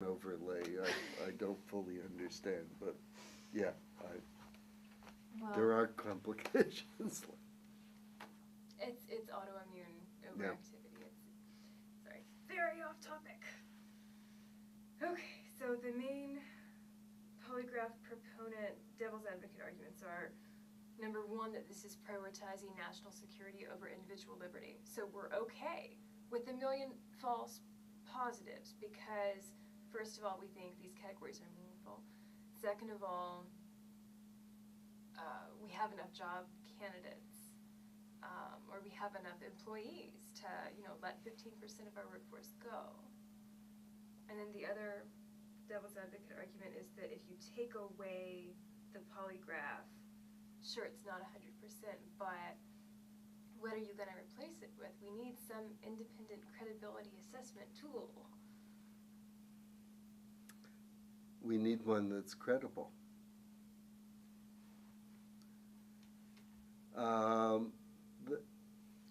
overlay. I don't fully understand, but yeah, Well, there are complications. it's autoimmune overactivity. Sorry, very off topic. Okay, so the main polygraph proponent devil's advocate arguments are, number one, that this is prioritizing national security over individual liberty. So we're okay with a million false positives because, first of all, we think these categories are meaningful. Second of all, we have enough job candidates, or we have enough employees to, let 15% of our workforce go. And then the other devil's advocate argument is that if you take away the polygraph, sure, it's not 100%, but what are you going to replace it with? We need some independent credibility assessment tool. We need one that's credible.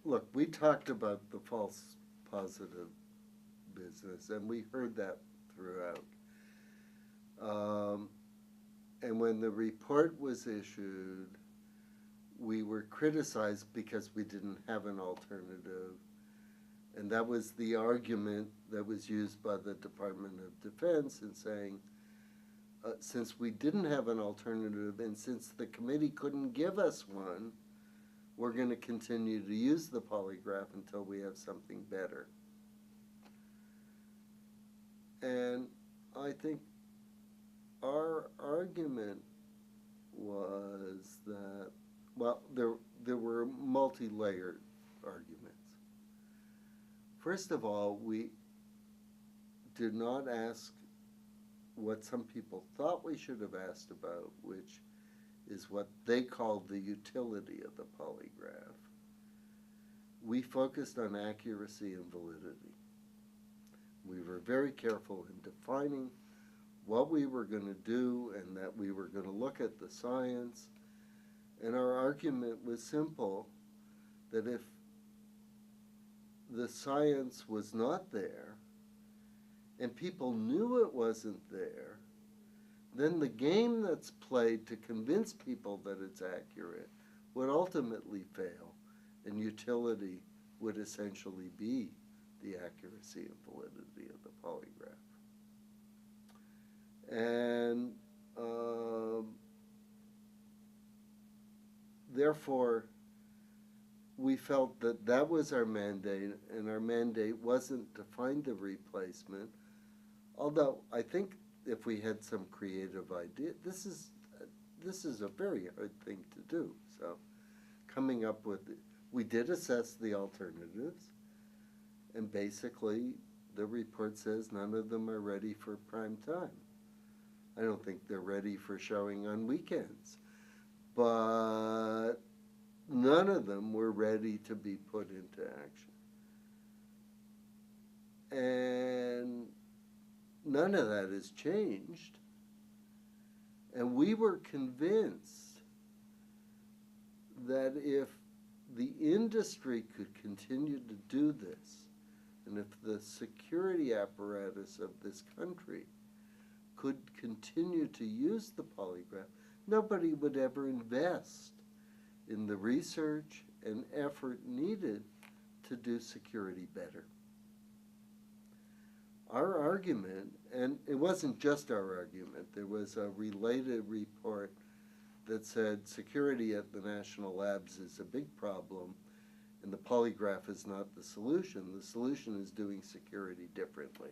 Look, we talked about the false positive business, and we heard that throughout. And when the report was issued, we were criticized because we didn't have an alternative. And that was the argument that was used by the Department of Defense in saying, since we didn't have an alternative and since the committee couldn't give us one, we're going to continue to use the polygraph until we have something better. And I think our argument was that, well, there were multi-layered arguments. First of all, we did not ask what some people thought we should have asked about, which is what they called the utility of the polygraph. We focused on accuracy and validity. We were very careful in defining what we were going to do and that we were going to look at the science. And our argument was simple, that if the science was not there and people knew it wasn't there, then the game that's played to convince people that it's accurate would ultimately fail, and utility would essentially be the accuracy and validity of the polygraph. And therefore, we felt that that was our mandate, and our mandate wasn't to find a replacement, although I think if we had some creative idea, this is a very hard thing to do. So coming up with, we did assess the alternatives, and basically the report says none of them are ready for prime time. I don't think they're ready for showing on weekends, but none of them were ready to be put into action. And none of that has changed. And we were convinced that if the industry could continue to do this, and if the security apparatus of this country could continue to use the polygraph, nobody would ever invest in the research and effort needed to do security better. Our argument, and it wasn't just our argument, there was a related report that said security at the national labs is a big problem and the polygraph is not the solution. The solution is doing security differently,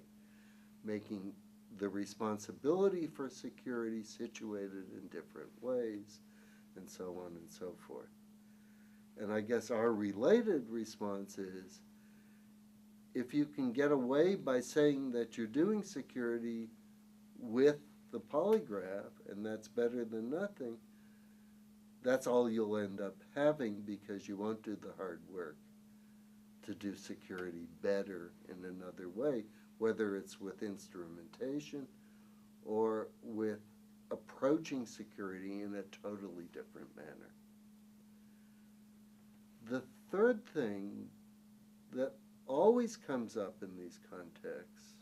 making the responsibility for security situated in different ways, and so on and so forth. And I guess our related response is, if you can get away by saying that you're doing security with the polygraph, and that's better than nothing, that's all you'll end up having, because you won't do the hard work to do security better in another way, whether it's with instrumentation or with approaching security in a totally different manner. The third thing that always comes up in these contexts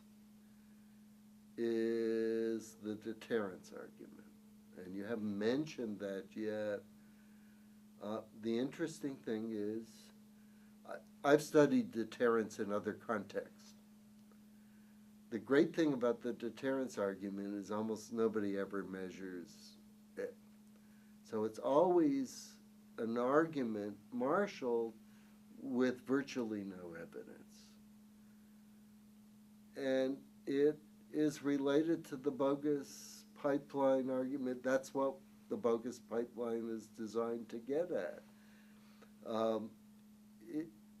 is the deterrence argument. And you haven't mentioned that yet. The interesting thing is, I've studied deterrence in other contexts. The great thing about the deterrence argument is almost nobody ever measures it. So it's always an argument marshaled with virtually no evidence. And it is related to the bogus pipeline argument. That's what the bogus pipeline is designed to get at.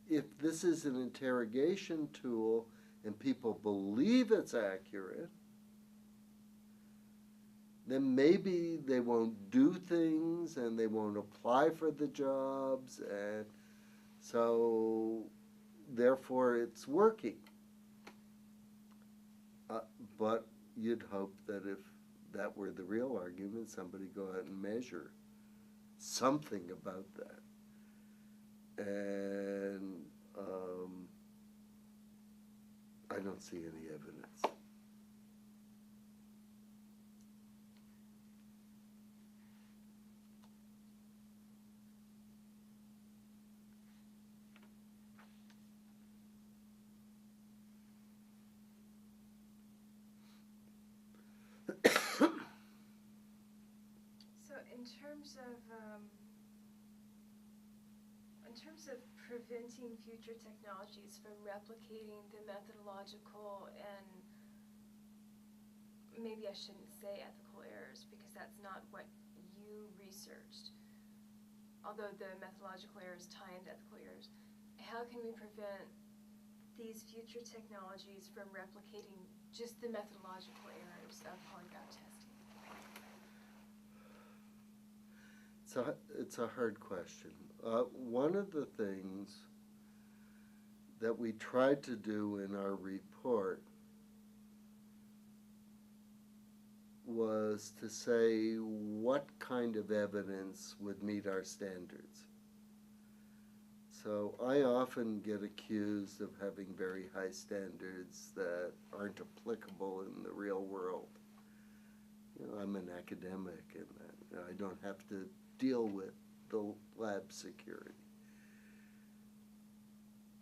If this is an interrogation tool and people believe it's accurate, then maybe they won't do things and they won't apply for the jobs, and so therefore it's working. But you'd hope that if that were the real argument, somebody go out and measure something about that. And I don't see any evidence. So in terms of preventing future technologies from replicating the methodological and maybe I shouldn't say ethical errors because that's not what you researched. Although the methodological errors tie into ethical errors, how can we prevent these future technologies from replicating just the methodological errors of polygraph testing? It's a hard question. One of the things that we tried to do in our report was to say what kind of evidence would meet our standards. So I often get accused of having very high standards that aren't applicable in the real world. You know, I'm an academic and I don't have to deal with the lab security.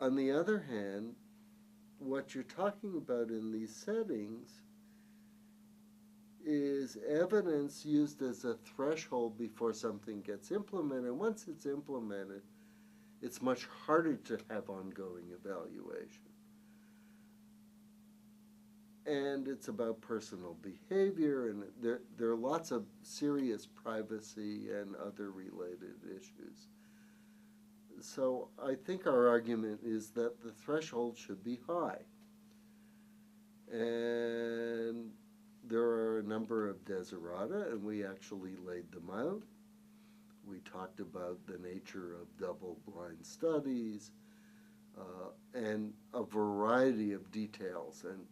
On the other hand, what you're talking about in these settings is evidence used as a threshold before something gets implemented. Once it's implemented, it's much harder to have ongoing evaluation. And it's about personal behavior, and there are lots of serious privacy and other related issues. So I think our argument is that the threshold should be high. And there are a number of desiderata, and we actually laid them out. We talked about the nature of double-blind studies and a variety of details. And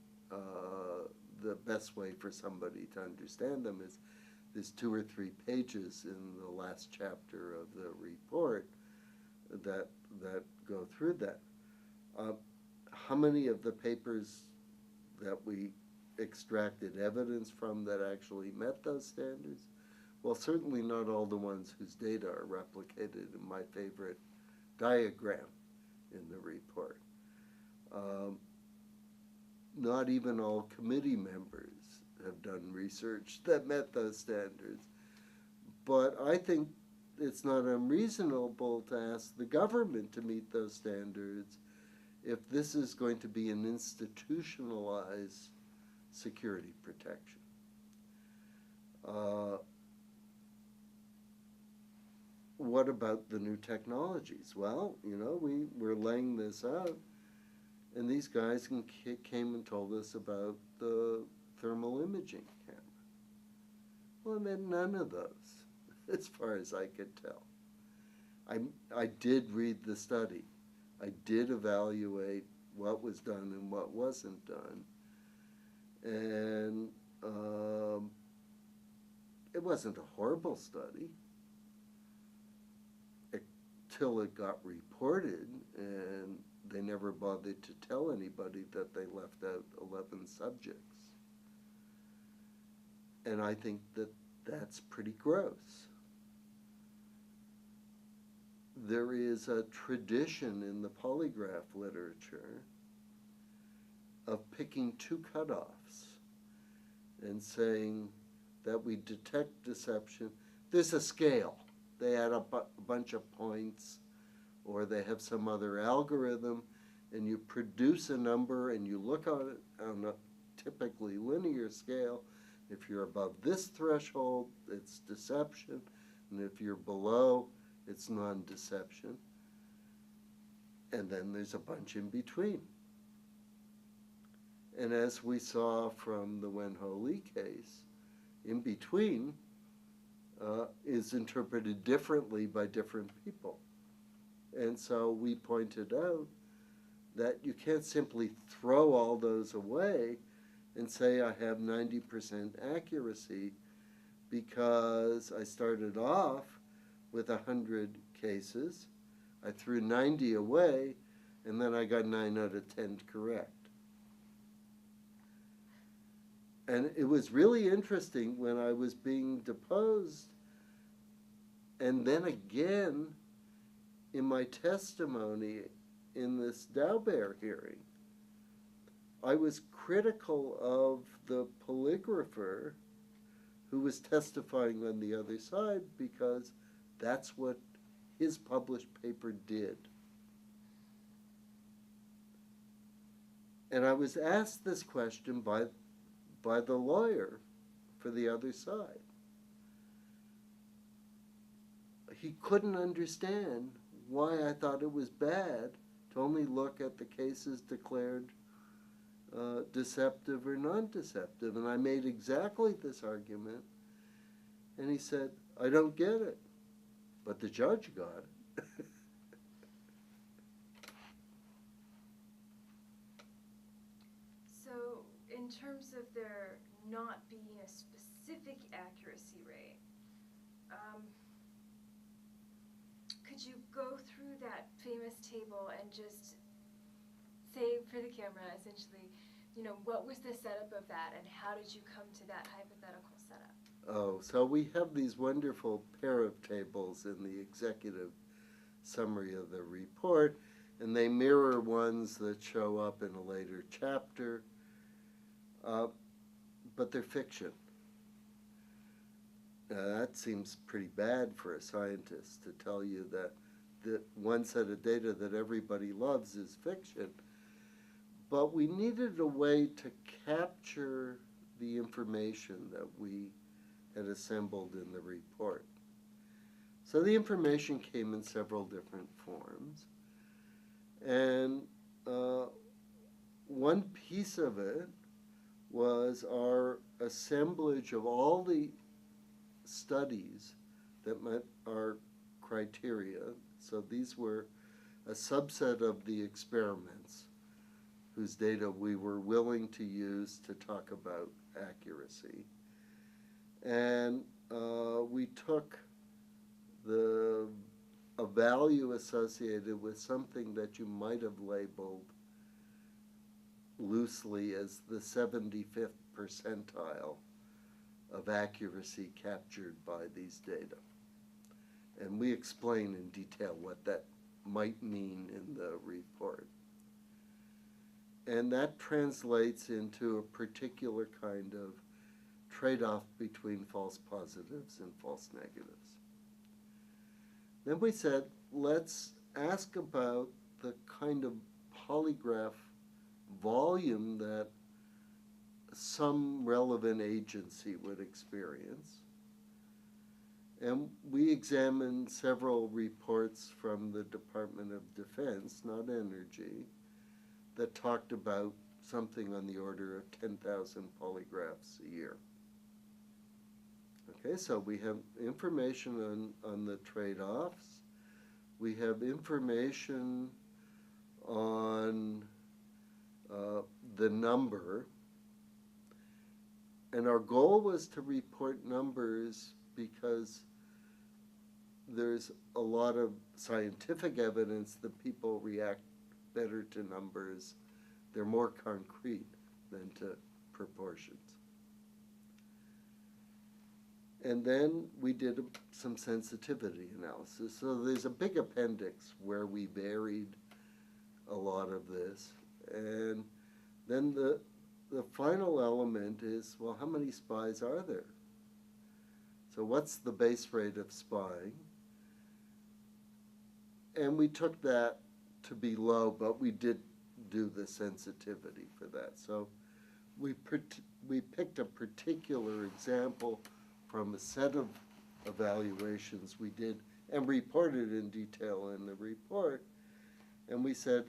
the best way for somebody to understand them is there's 2 or 3 pages in the last chapter of the report that go through that. How many of the papers that we extracted evidence from that actually met those standards? Well, certainly not all the ones whose data are replicated in my favorite diagram in the report. Not even all committee members have done research that met those standards. But I think it's not unreasonable to ask the government to meet those standards if this is going to be an institutionalized security protection. What about the new technologies? Well, you know, we're laying this out, and these guys came and told us about the thermal imaging camera. Well, I meant none of those, as far as I could tell. I did read the study. I did evaluate what was done and what wasn't done. And it wasn't a horrible study till it got reported, and they never bothered to tell anybody that they left out 11 subjects. And I think that that's pretty gross. There is a tradition in the polygraph literature of picking two cutoffs and saying that we detect deception. There's a scale. They add up a bunch of points, or they have some other algorithm, and you produce a number and you look at it on a typically linear scale. If you're above this threshold, it's deception, and if you're below, it's non-deception. And then there's a bunch in between. And as we saw from the Wen-Ho Lee case, in between is interpreted differently by different people. And so we pointed out that you can't simply throw all those away and say I have 90% accuracy because I started off with 100 cases, I threw 90 away, and then I got 9 out of 10 correct. And it was really interesting when I was being deposed, and then again in my testimony in this Daubert hearing, I was critical of the polygrapher who was testifying on the other side because that's what his published paper did. And I was asked this question by the lawyer for the other side. He couldn't understand why I thought it was bad to only look at the cases declared deceptive or non-deceptive. And I made exactly this argument, and he said, I don't get it. But the judge got it. So in terms of there not being a specific accuracy rate, could you go through that famous table and just say for the camera, essentially, what was the setup of that and how did you come to that hypothetical setup? Oh, so we have these wonderful pair of tables in the executive summary of the report, and they mirror ones that show up in a later chapter, but they're fiction. That seems pretty bad for a scientist to tell you that the one set of data that everybody loves is fiction. But we needed a way to capture the information that we had assembled in the report. So the information came in several different forms. And one piece of it was our assemblage of all the studies that met our criteria. So these were a subset of the experiments whose data we were willing to use to talk about accuracy. And we took a value associated with something that you might have labeled loosely as the 75th percentile of accuracy captured by these data. And we explain in detail what that might mean in the report. And that translates into a particular kind of trade-off between false positives and false negatives. Then we said, let's ask about the kind of polygraph volume that some relevant agency would experience. And we examined several reports from the Department of Defense, not Energy, that talked about something on the order of 10,000 polygraphs a year. Okay, so we have information on the trade-offs. We have information on the number. And our goal was to report numbers because there's a lot of scientific evidence that people react better to numbers. They're more concrete than to proportions. And then we did some sensitivity analysis. So there's a big appendix where we varied a lot of this. And then the final element is, well, how many spies are there? So what's the base rate of spying? And we took that to be low, but we did do the sensitivity for that. So we picked a particular example from a set of evaluations we did and reported in detail in the report. And we said,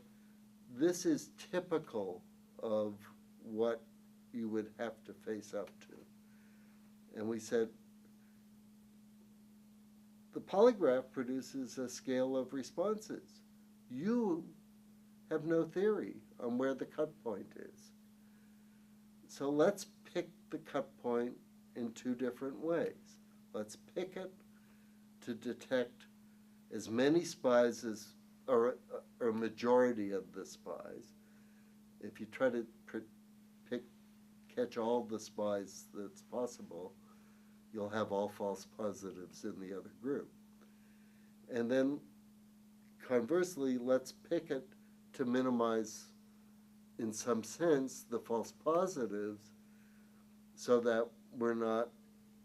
this is typical of what you would have to face up to. And we said, the polygraph produces a scale of responses. You have no theory on where the cut point is. So let's pick the cut point in two different ways. Let's pick it to detect as many spies as, or a majority of the spies. If you try to catch all the spies that's possible, you'll have all false positives in the other group. And then conversely, let's pick it to minimize, in some sense, the false positives so that we're not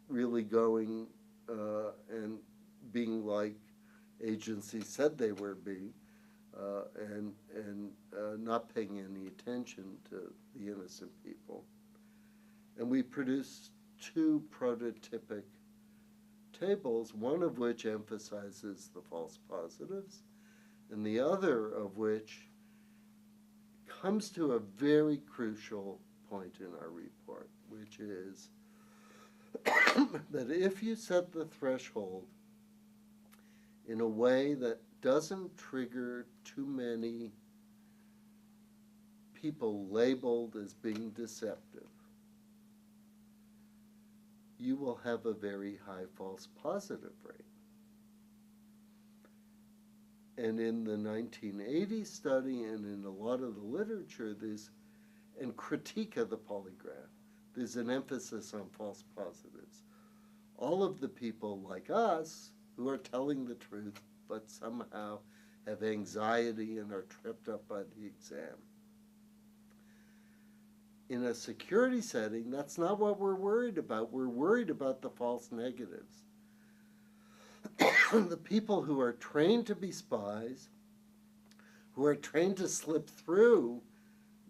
really going and being like agencies said they were being and not paying any attention to the innocent people. And we produced two prototypic tables, one of which emphasizes the false positives, and the other of which comes to a very crucial point in our report, which is that if you set the threshold in a way that doesn't trigger too many people labeled as being deceptive, you will have a very high false positive rate. And in the 1980 study and in a lot of the literature, and critique of the polygraph, there's an emphasis on false positives. All of the people like us who are telling the truth but somehow have anxiety and are tripped up by the exam. In a security setting, that's not what we're worried about. We're worried about the false negatives. The people who are trained to be spies, who are trained to slip through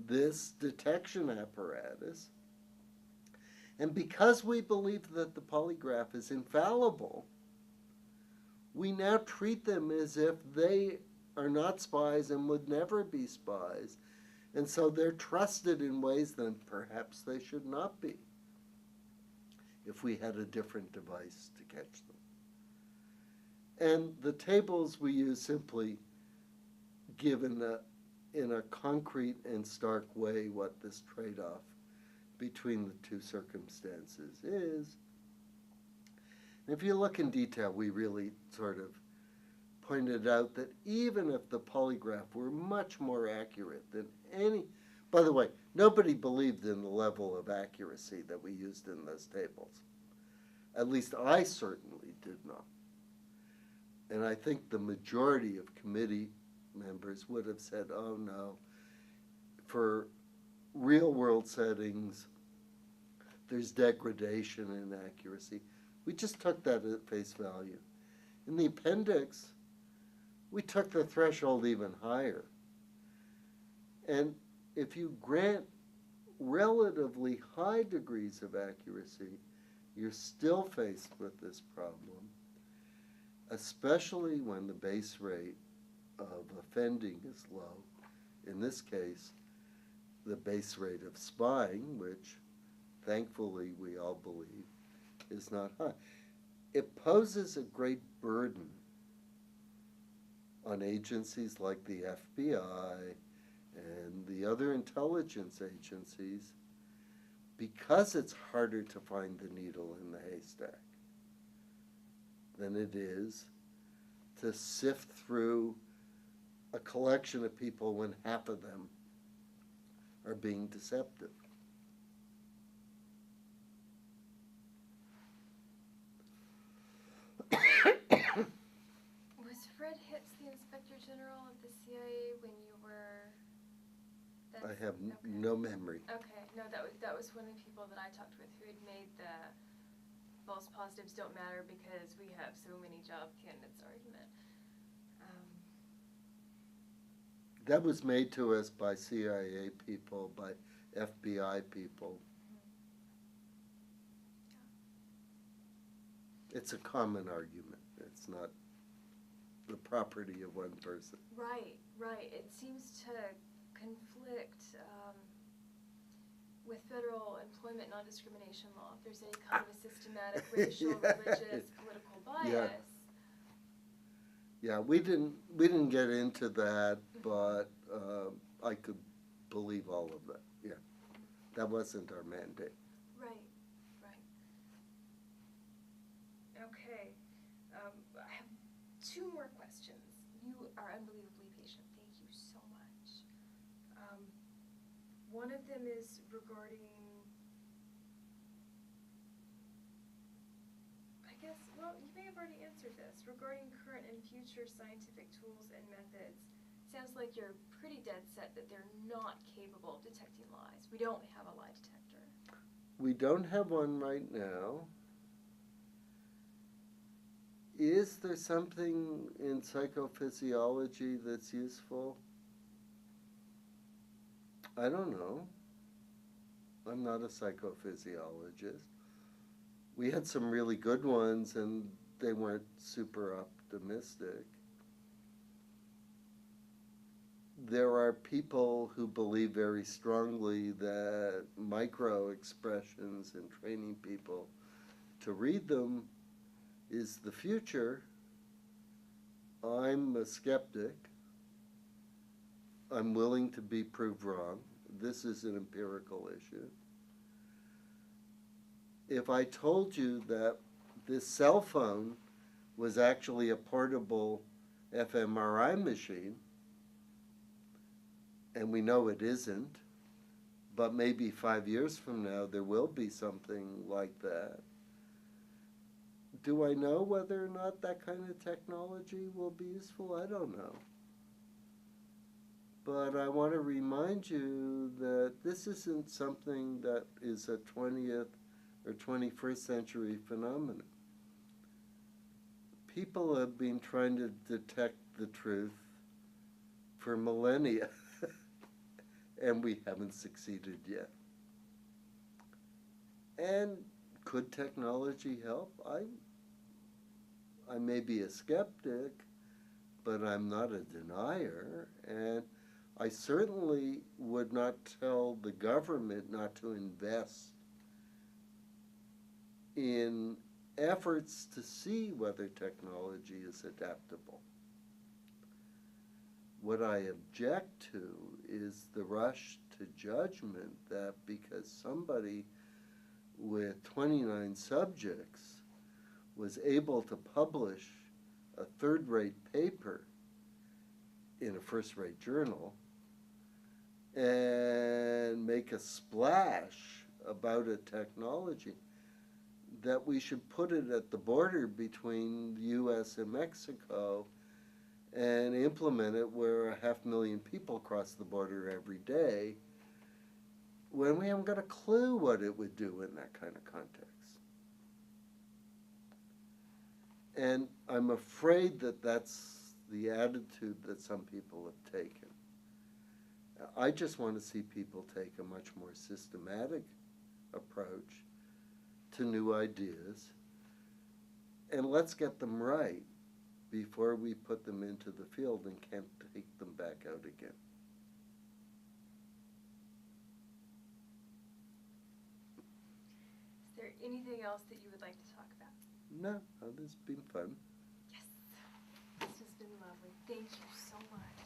this detection apparatus, and because we believe that the polygraph is infallible, we now treat them as if they are not spies and would never be spies. And so they're trusted in ways that perhaps they should not be if we had a different device to catch them. And the tables we use simply give in a concrete and stark way what this trade-off between the two circumstances is. And if you look in detail, we really sort of pointed out that even if the polygraph were much more accurate than any, by the way, nobody believed in the level of accuracy that we used in those tables. At least I certainly did not. And I think the majority of committee members would have said, oh no, for real world settings, there's degradation in accuracy. We just took that at face value. In the appendix, we took the threshold even higher. And if you grant relatively high degrees of accuracy, you're still faced with this problem, especially when the base rate of offending is low. In this case, the base rate of spying, which thankfully we all believe is not high. It poses a great burden on agencies like the FBI and the other intelligence agencies because it's harder to find the needle in the haystack than it is to sift through a collection of people when half of them are being deceptive. have Okay. no memory. Okay, no, that was one of the people that I talked with who had made the false positives don't matter because we have so many job candidates argument. That was made to us by CIA people, by FBI people. It's a common argument. It's not the property of one person. Right, right. It seems to conflict with federal employment non-discrimination law. If there's any kind of a systematic racial, religious, political bias. Yeah, we didn't get into that, but I could believe all of that. Yeah, that wasn't our mandate. Right, right. Okay, I have two more questions. You are unbelievably patient. Thank you so much. One of them is regarding, I guess, well, you may have already answered this, regarding current and future scientific tools and methods. Sounds like you're pretty dead set that they're not capable of detecting lies. We don't have a lie detector. We don't have one right now. Is there something in psychophysiology that's useful? I don't know. I'm not a psychophysiologist. We had some really good ones, and they weren't super optimistic. There are people who believe very strongly that micro expressions and training people to read them is the future. I'm a skeptic. I'm willing to be proved wrong. This is an empirical issue. If I told you that this cell phone was actually a portable fMRI machine, and we know it isn't, but maybe 5 years from now there will be something like that, do I know whether or not that kind of technology will be useful? I don't know. But I want to remind you that this isn't something that is a 20th or 21st century phenomenon. People have been trying to detect the truth for millennia, and we haven't succeeded yet. And could technology help? I may be a skeptic, but I'm not a denier, and I certainly would not tell the government not to invest in efforts to see whether technology is adaptable. What I object to is the rush to judgment that because somebody with 29 subjects was able to publish a third-rate paper in a first-rate journal and make a splash about a technology, that we should put it at the border between the U.S. and Mexico and implement it where 500,000 people cross the border every day when we haven't got a clue what it would do in that kind of context. And I'm afraid that that's the attitude that some people have taken. I just want to see people take a much more systematic approach to new ideas, and let's get them right before we put them into the field and can't take them back out again. Is there anything else that you would like to talk about? No, this has been fun. Yes, this has been lovely. Thank you so much.